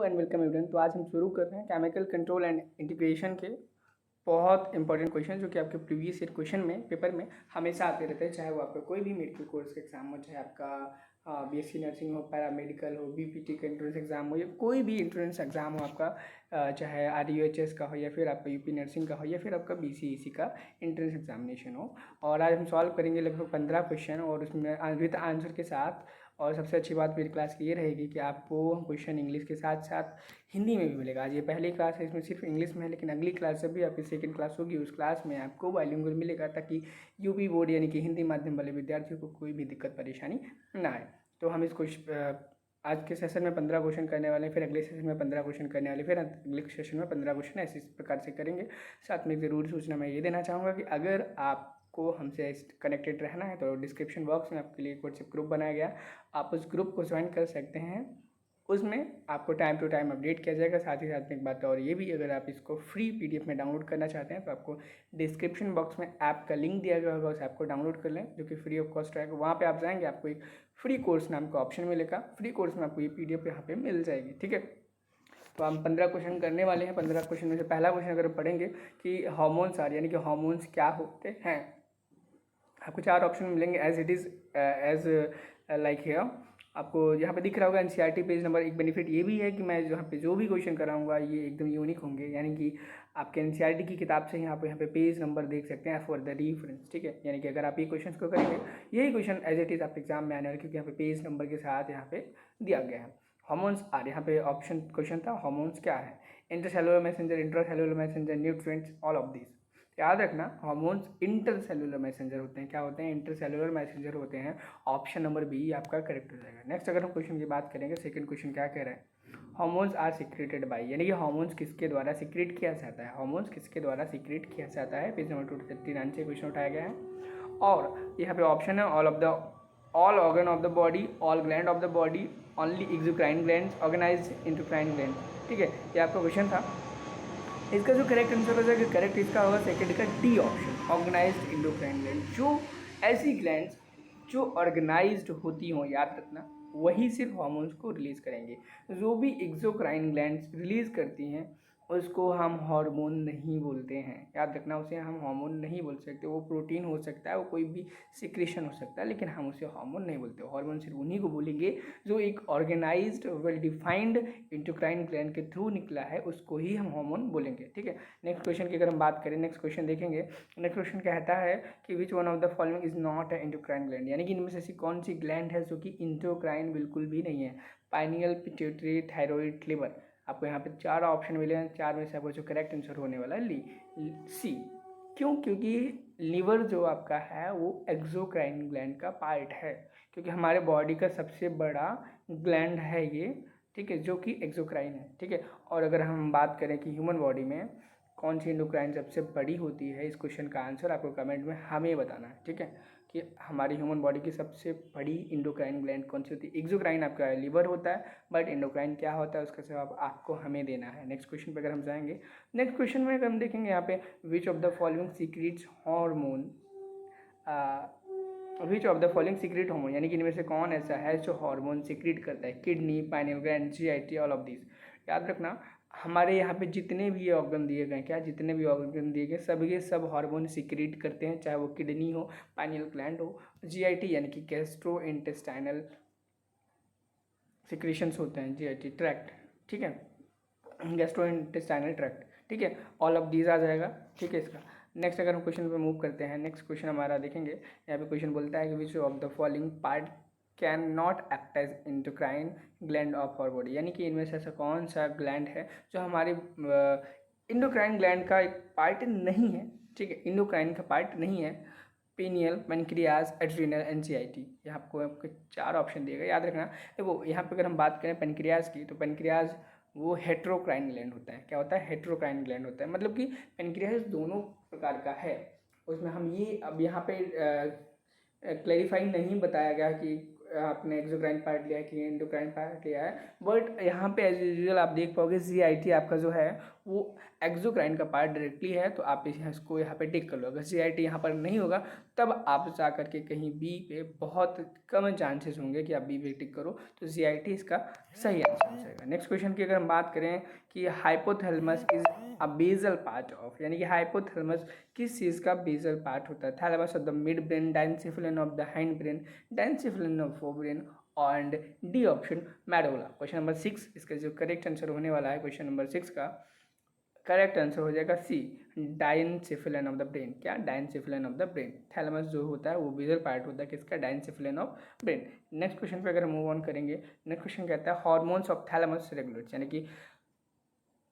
And welcome everyone. तो आज हम शुरू कर रहे हैं केमिकल कंट्रोल एंड इंटीग्रेशन के बहुत इंपॉर्टेंट क्वेश्चन जो कि आपके प्रीवियस ईयर क्वेश्चन में पेपर में हमेशा आते रहते हैं, चाहे वो आपका कोई भी मेडिकल कोर्स का एग्जाम हो, चाहे आपका बीएससी नर्सिंग हो, पैरामेडिकल हो, बीपीटी का एंट्रेंस एग्जाम हो, या कोई भी एंट्रेंस एग्जाम हो आपका, चाहे आरयूएचएस का हो या फिर आपका यूपी नर्सिंग का हो या फिर आपका बीसीईसी का एंट्रेंस एग्जामिनेशन हो। और आज हम सॉल्व करेंगे लगभग 15 क्वेश्चन और उसमें विद आंसर के साथ। और सबसे अच्छी बात मेरी क्लास की ये रहेगी कि आपको क्वेश्चन इंग्लिश के साथ साथ हिंदी में भी मिलेगा। आज ये पहली क्लास है, इसमें सिर्फ इंग्लिश में है, लेकिन अगली क्लास जब भी आपकी सेकंड क्लास होगी उस क्लास में आपको बाइलिंगुअल मिलेगा, ताकि यूपी बोर्ड यानी कि हिंदी माध्यम वाले विद्यार्थियों को कोई भी दिक्कत परेशानी ना आए। तो हम इस आज के सेशन में 15 क्वेश्चन करने वाले हैं, फिर अगले सेशन में 15 क्वेश्चन करने वाले, फिर अगले सेशन में 15 क्वेश्चन ऐसे इस प्रकार से करेंगे। साथ में एक ज़रूरी सूचना मैं ये देना चाहूँगा कि अगर आपको हमसे कनेक्टेड रहना है तो डिस्क्रिप्शन बॉक्स में आपके लिए एक व्हाट्सएप ग्रुप बनाया गया, आप उस ग्रुप को ज्वाइन कर सकते हैं। उसमें आपको टाइम टू टाइम अपडेट किया जाएगा। साथ ही साथ में एक बात और ये भी, अगर आप इसको फ्री पीडीएफ में डाउनलोड करना चाहते हैं तो आपको डिस्क्रिप्शन बॉक्स में ऐप का लिंक दिया गया होगा, उस ऐप को डाउनलोड कर लें जो कि फ्री ऑफ कॉस्ट रहेगा। वहाँ पे आप जाएंगे, आपको एक फ्री कोर्स नाम का ऑप्शन मिलेगा, फ्री कोर्स में आपको ये पीडीएफ यहाँ पे मिल जाएगी। ठीक है, तो हम 15 क्वेश्चन करने वाले हैं। 15 क्वेश्चन में से पहला क्वेश्चन अगर पढ़ेंगे कि हार्मोन्स यानी कि हार्मोन्स क्या होते हैं, आपको 4 ऑप्शन मिलेंगे as it is as like here. आपको यहाँ पे दिख रहा होगा एनसीईआरटी पेज नंबर। एक बेनिफिट ये भी है कि मैं यहाँ पे जो भी क्वेश्चन कराऊंगा ये एकदम यूनिक होंगे, यानी कि आपके एनसीईआरटी की किताब से यहाँ पे पेज नंबर देख सकते हैं फॉर द रेफरेंस। ठीक है, यानी कि अगर आप ये क्वेश्चन को करेंगे, यही क्वेश्चन एज इट इज़ आप एग्जाम में आने वाले, क्योंकि यहाँ पे पेज नंबर के साथ यहाँ पे दिया गया है। हार्मोन्स आर, यहाँ पे ऑप्शन क्वेश्चन था हार्मोन्स क्या है, intercellular messenger, intracellular messenger, nutrients, all of this. याद रखना, हार्मोन्स इंटरसेलुलर मैसेंजर होते हैं। क्या होते हैं? इंटरसेलुलर मैसेंजर होते हैं। ऑप्शन नंबर बी आपका करेक्ट हो जाएगा। नेक्स्ट अगर हम क्वेश्चन की बात करेंगे, सेकंड क्वेश्चन क्या कह रहा है, हार्मोन्स आर सिक्रेटेड बाय, यानी कि हार्मोन्स किसके द्वारा सिक्रेट किया जाता है, हार्मोन्स किसके द्वारा सिक्रेट किया जाता है। पेज नंबर 239 से क्वेश्चन उठाया गया है। और यहाँ पे ऑप्शन है all organ of the body, all gland of the body, only exocrine glands, organized endocrine glands. ठीक है, ये आपका क्वेश्चन था। इसका जो करेक्ट आंसर हो जाएगा, करेक्ट इसका होगा सेकंड का D option, organized endocrine gland. जो ऐसी ग्लैंड्स जो ऑर्गेनाइज्ड होती हों, याद रखना, वही सिर्फ हार्मोन्स को रिलीज करेंगे। जो भी एक्सोक्राइन ग्लैंड्स रिलीज करती हैं उसको हम हार्मोन नहीं बोलते हैं। याद रखना, उसे हम हार्मोन नहीं बोल सकते। वो प्रोटीन हो सकता है, वो कोई भी सिक्रेशन हो सकता है, लेकिन हम उसे हार्मोन नहीं बोलते। हार्मोन सिर्फ उन्हीं को बोलेंगे जो एक organized well defined endocrine gland के थ्रू निकला है, उसको ही हम हार्मोन बोलेंगे। ठीक है, नेक्स्ट क्वेश्चन की अगर हम बात करें, नेक्स्ट क्वेश्चन देखेंगे। नेक्स्ट क्वेश्चन कहता है कि which one of the following is not a endocrine gland, यानी कि इनमें से ऐसी कौन सी ग्लैंड है जो कि इंडोक्राइन बिल्कुल भी नहीं है। Pineal, pituitary, thyroid, liver. आपको यहाँ पे 4 ऑप्शन मिले हैं, 4 में से आपको जो करेक्ट आंसर होने वाला है सी। क्यों? क्योंकि लीवर जो आपका है वो एक्सोक्राइन ग्लैंड का पार्ट है, क्योंकि हमारे बॉडी का सबसे बड़ा ग्लैंड है ये। ठीक है, जो कि एक्सोक्राइन है। ठीक है, और अगर हम बात करें कि ह्यूमन बॉडी में कौन सी इंडोक्राइन सबसे बड़ी होती है, इस क्वेश्चन का आंसर आपको कमेंट में हमें बताना है। ठीक है, कि हमारी ह्यूमन बॉडी की सबसे बड़ी इंडोक्राइन ग्लैंड कौन सी होती है। एक्सोक्राइन आपका लीवर होता है, बट इंडोक्राइन क्या होता है उसका जवाब आपको हमें देना है। नेक्स्ट क्वेश्चन पर अगर हम जाएंगे, नेक्स्ट क्वेश्चन में अगर हम देखेंगे यहाँ पे, विच of the following secrets hormone, which of the following secret hormone, यानी कि इनमें से कौन ऐसा है जो हार्मोन सीक्रेट करता है। Kidney, pineal gland, GIT, all of this. याद रखना, हमारे यहाँ पे जितने भी ऑर्गन दिए गए, क्या जितने भी ऑर्गन दिए गए, सब के सब हार्मोन सीक्रेट करते हैं, चाहे वो किडनी हो, पाइनियल ग्लैंड हो, जीआईटी यानी कि गैस्ट्रो इंटेस्टाइनल सिक्रेशंस होते हैं, जीआईटी ट्रैक्ट। ठीक है, गैस्ट्रो इंटेस्टाइनल ट्रैक्ट। ठीक है, ऑल ऑफ दीज आ जाएगा। ठीक है, इसका नेक्स्ट अगर हम क्वेश्चन पे मूव करते हैं, नेक्स्ट क्वेश्चन हमारा देखेंगे। यहाँ पे क्वेश्चन बोलता है कि which of the following part can not act as endocrine gland of our body, यानी कि इनमें से ऐसा कौन सा ग्लैंड है जो हमारे इंडोक्राइन ग्लैंड का एक पार्ट नहीं है। ठीक है, इंडोक्राइन का पार्ट नहीं है। Pineal, pancreas, adrenal, NCIT. यहाँ आपको 4 ऑप्शन दिए गए, याद रखना। देखो यहाँ पे अगर हम बात करें पेनक्रियाज की, तो पेनक्रियाज वो हेट्रोक्राइन ग्लैंड होता है। क्या होता है? हेट्रोक्राइन ग्लैंड होता है, मतलब कि पेनक्रियाज दोनों प्रकार का है। उसमें हम ये अब यहाँ पे क्लैरिफाई नहीं बताया गया कि आपने एक्सोक्राइन पार्ट लिया है कि एंडोक्राइन पार्ट लिया है, बट यहाँ पे एज यूजुअल आप देख पाओगे जीआईटी आपका जो है वो एक्सोक्राइन का पार्ट डायरेक्टली है, तो आप इसको यहाँ पे टिक कर लो। अगर जीआईटी यहाँ पर नहीं होगा तब आप जा करके कहीं बी पे बहुत कम चांसेस होंगे कि आप बी पे टिक करो, तो जीआईटी इसका सही आंसर हो जाएगा। नेक्स्ट क्वेश्चन की अगर हम बात करें कि hypothalamus is a basal part of, यानी कि हाइपोथैलेमस किस चीज़ का बेसल पार्ट होता है? Thalamus of the mid brain, डायनसेफेलन of the hind brain, डायनसेफेलन of forebrain and D option medulla. Question number 6 इसका जो करेक्ट आंसर होने वाला है क्वेश्चन नंबर 6 का करेक्ट आंसर हो जाएगा सी, डायनसेफेलन ऑफ द ब्रेन। क्या? डायनसेफेलन ऑफ द ब्रेन। थैलेमस जो होता है वो बेसल पार्ट होता है किसका? डायनसेफेलन ऑफ ब्रेन। नेक्स्ट क्वेश्चन पे अगर मूव ऑन करेंगे, नेक्स्ट क्वेश्चन कहता है हार्मोन्स ऑफ थैलेमस रेगुलेट्स, यानी कि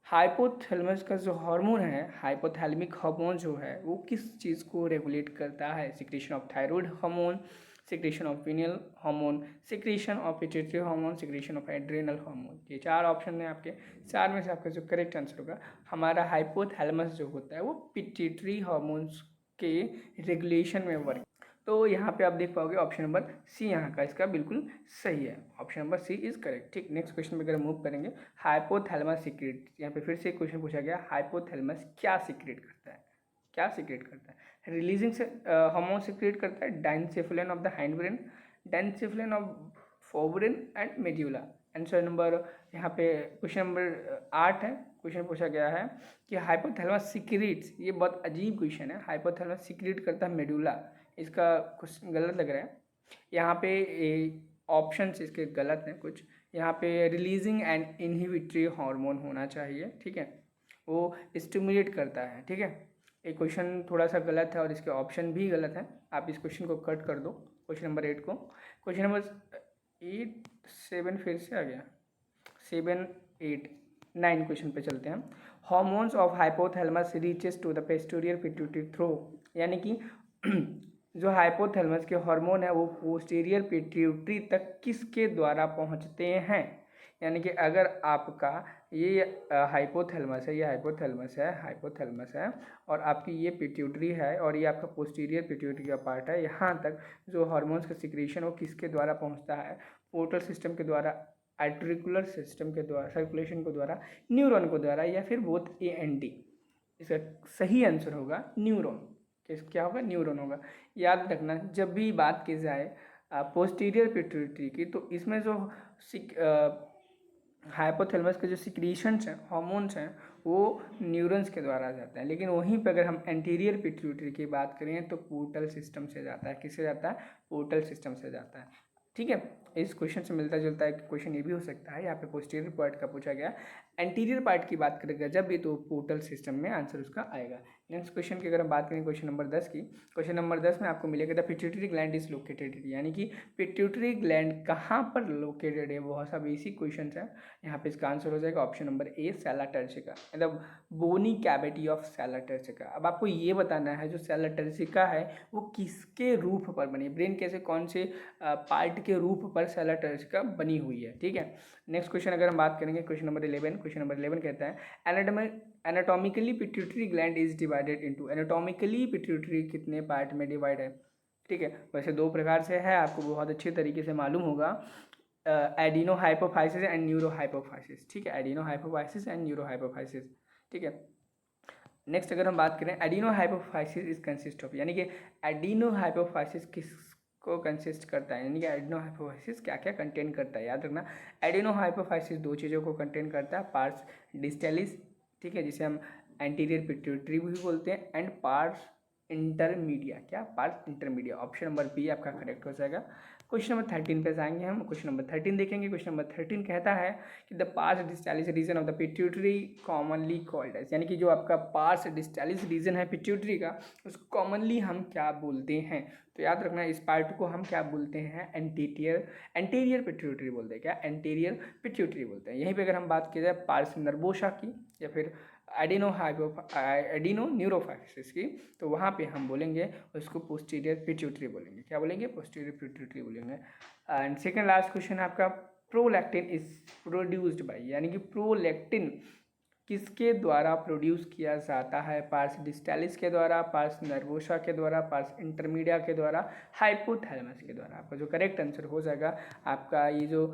हाइपोथैलेमस का जो हार्मोन है, हाइपोथैलेमिक हार्मोन जो है वो किस चीज़ को रेगुलेट करता है? Secretion of thyroid hormone, secretion of pineal hormone, secretion of pituitary hormone, secretion of adrenal hormone. ये 4 ऑप्शन है आपके, 4 में से आपका जो करेक्ट आंसर होगा हमारा हाइपोथैलेमस जो होता है वो पिट्यूटरी हार्मोन्स के रेगुलेशन में वर्क। तो यहाँ पे आप देख पाओगे ऑप्शन नंबर सी यहाँ का इसका बिल्कुल सही है, option number C is correct. ठीक, नेक्स्ट क्वेश्चन में अगर मूव करेंगे, हाइपोथैलेमस सीक्रेट, यहाँ पे फिर से एक क्वेश्चन पूछा गया, हाइपोथैलेमस क्या सीक्रेट करता है? क्या सीक्रेट करता है? रिलीजिंग से हार्मोन सीक्रेट करता है, डायनसेफेलन of the hind brain, डायनसेफेलन of forebrain and medulla. Answer number यहाँ पे क्वेश्चन नंबर 8 है, क्वेश्चन पूछा गया है कि हाइपोथैलेमस सीक्रेट्स, ये बहुत अजीब क्वेश्चन है, हाइपोथैलेमस सीक्रेट करता है मेडुला, इसका कुछ गलत लग रहा है यहाँ पे, ऑप्शन इसके गलत हैं कुछ, यहाँ पे रिलीजिंग एंड इनहिबिटरी हार्मोन होना चाहिए, ठीक है, वो स्टिमुलेट करता है, ठीक है। एक क्वेश्चन थोड़ा सा गलत है और इसके ऑप्शन भी गलत हैं, आप इस क्वेश्चन को कट कर दो, क्वेश्चन नंबर 8 को। क्वेश्चन नंबर 8 7 फिर से आ गया, 7 8 9 क्वेश्चन पे चलते हैं। Hormones of hypothalamus reaches to the posterior pituitary through, यानी कि जो हाइपोथैलेमस के हार्मोन है वो पोस्टीरियर पिट्यूटरी तक किसके द्वारा पहुंचते हैं? यानी कि अगर आपका ये हाइपोथैलेमस है, ये हाइपोथैलेमस है और आपकी ये पिट्यूटरी है और ये आपका पोस्टीरियर पिट्यूटरी का पार्ट है, यहाँ तक जो हार्मोन्स का सिक्रेशन वो किसके द्वारा पहुँचता है? पोर्टल सिस्टम के द्वारा, आर्टिकुलर सिस्टम के द्वारा, सर्कुलेशन के द्वारा, न्यूरॉन के द्वारा, या फिर बोथ ए एंड डी। इसका सही आंसर होगा न्यूरॉन। क्या होगा? न्यूरॉन होगा। याद रखना जब भी बात की जाए पोस्टीरियर पिट्यूटरी की, तो इसमें जो हाइपोथैलेमस के जो सिक्रीशंस हैं, हार्मोन्स हैं, वो न्यूरॉन्स के द्वारा जाते हैं, लेकिन वहीं पर अगर हम एंटीरियर पिट्यूटरी की बात करें तो पोर्टल सिस्टम से जाता है। किससे जाता है? पोर्टल सिस्टम से जाता है, ठीक है। इस क्वेश्चन से मिलता जुलता एक क्वेश्चन ये भी हो सकता है, यहाँ पे पोस्टीरियर पार्ट का पूछा गया, एंटीरियर पार्ट की बात करेगा जब भी तो पोर्टल सिस्टम में आंसर उसका आएगा। नेक्स्ट क्वेश्चन की अगर हम बात करें क्वेश्चन नंबर 10 की, क्वेश्चन नंबर 10 में आपको मिलेगा the pituitary gland is located, यानी कि पिट्यूटरी ग्लैंड कहाँ पर लोकेटेड है? बहुत सा बेसिक क्वेश्चन है, यहाँ पे इसका आंसर हो जाएगा option number A, sella turcica, मतलब bony cavity of sella turcica. अब आपको ये बताना है जो सेला टर्सिका है वो किसके रूप पर बनी, ब्रेन कैसे कौन से पार्ट के रूप पर सेला टर्सिका बनी हुई है, ठीक है। नेक्स्ट क्वेश्चन अगर हम बात करेंगे क्वेश्चन नंबर 11, क्वेश्चन नंबर 11 कहता है anatomically pituitary gland is divided into, anatomically pituitary कितने पार्ट में डिवाइड है? ठीक है, वैसे 2 प्रकार से है, आपको बहुत अच्छे तरीके से मालूम होगा, adeno hypophysis and neuro hypophysis, ठीक है, adeno hypophysis and neuro hypophysis, ठीक है। नेक्स्ट अगर हम बात करें adeno hypophysis is consist of, यानी कि एडिनो हाइपोफाइसिस किस को कंसिस्ट करता है, यानी कि एडिनो हाइपोफाइसिस क्या क्या कंटेन करता है? याद रखना एडिनो हाइपोफाइसिस 2 चीज़ों को कंटेन करता है, पार्स डिस्टेलिस, ठीक है, जिसे हम एंटीरियर पिट्यूटरी भी बोलते हैं, एंड पार्स इंटरमीडिया, क्या? Pars intermedia. Option number B आपका करेक्ट हो जाएगा। क्वेश्चन नंबर 13 पे जाएंगे हम, क्वेश्चन नंबर 13 देखेंगे। क्वेश्चन नंबर 13 कहता है कि the pars distalis region of the pituitary commonly called as, यानी कि जो आपका पार्स डिस्टेलिस रीजन है पिट्यूटरी का, उसको कॉमनली हम क्या बोलते हैं? तो याद रखना इस पार्ट को हम क्या बोलते हैं? एंटीरियर पिट्यूटरी बोलते हैं। क्या? एंटीरियर पिट्यूटरी बोलते हैं। यहीं पे अगर हम बात की जाए पार्स नर्वोसा की या फिर एडिनो न्यूरोफाइसिस की, तो वहाँ पे हम बोलेंगे उसको पोस्टीरियर पिट्यूटरी बोलेंगे। क्या बोलेंगे? पोस्टीरियर पिट्यूटरी बोलेंगे। एंड सेकंड लास्ट क्वेश्चन है आपका, प्रोलैक्टिन इज प्रोड्यूस्ड बाय, यानी कि प्रोलैक्टिन किसके द्वारा प्रोड्यूस किया जाता है? पार्स डिस्टालिस के द्वारा, पार्स नर्वोसा के द्वारा, पार्स इंटरमीडिया के द्वारा, हाइपोथैलेमस के द्वारा। आपका जो करेक्ट आंसर हो जाएगा आपका ये जो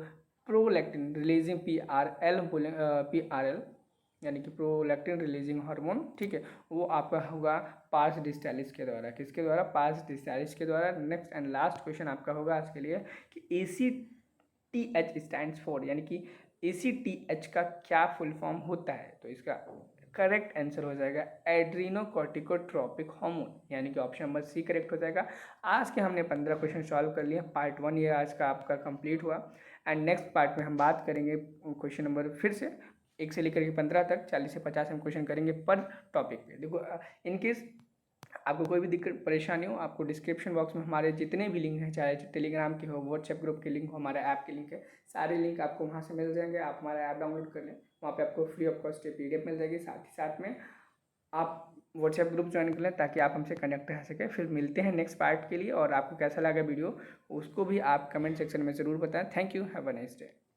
प्रोलैक्टिन रिलीजिंग PRL यानी कि प्रोलैक्टिन रिलीजिंग हार्मोन, ठीक है, वो आपका होगा पार्स डिस्टालिस के द्वारा। किसके द्वारा? पार्स डिस्टालिस के द्वारा। नेक्स्ट एंड लास्ट क्वेश्चन आपका होगा आज के लिए कि ACTH स्टैंड्स फॉर, यानी कि ACTH का क्या फुल फॉर्म होता है? तो इसका करेक्ट आंसर हो जाएगा एड्रीनोकॉर्टिकोट्रोपिक हार्मोन, यानी कि ऑप्शन नंबर सी करेक्ट हो जाएगा। आज के हमने 15 क्वेश्चन सॉल्व कर लिए। पार्ट 1 ये आज का आपका कंप्लीट हुआ एंड नेक्स्ट पार्ट में हम बात करेंगे क्वेश्चन नंबर फिर से 1 से लेकर के 15 तक 40 से 50 हम क्वेश्चन करेंगे पर टॉपिक पे। देखो इनकेस आपको कोई भी दिक्कत परेशानी हो, आपको डिस्क्रिप्शन बॉक्स में हमारे जितने भी लिंक हैं, चाहे टेलीग्राम के हो, व्हाट्सएप ग्रुप के लिंक हो, हमारे ऐप के लिंक है, सारे लिंक आपको वहाँ से मिल जाएंगे। आप हमारा ऐप डाउनलोड कर लें, वहाँ पे आपको फ्री ऑफ कॉस्ट PDF मिल जाएगी। साथ ही साथ में आप व्हाट्सएप ग्रुप ज्वाइन कर लें ताकि आप हमसे कनेक्ट रह सकें। फिर मिलते हैं नेक्स्ट पार्ट के लिए, और आपको कैसा लगा वीडियो उसको भी आप कमेंट सेक्शन में ज़रूर बताएं। Thank you, have a nice day.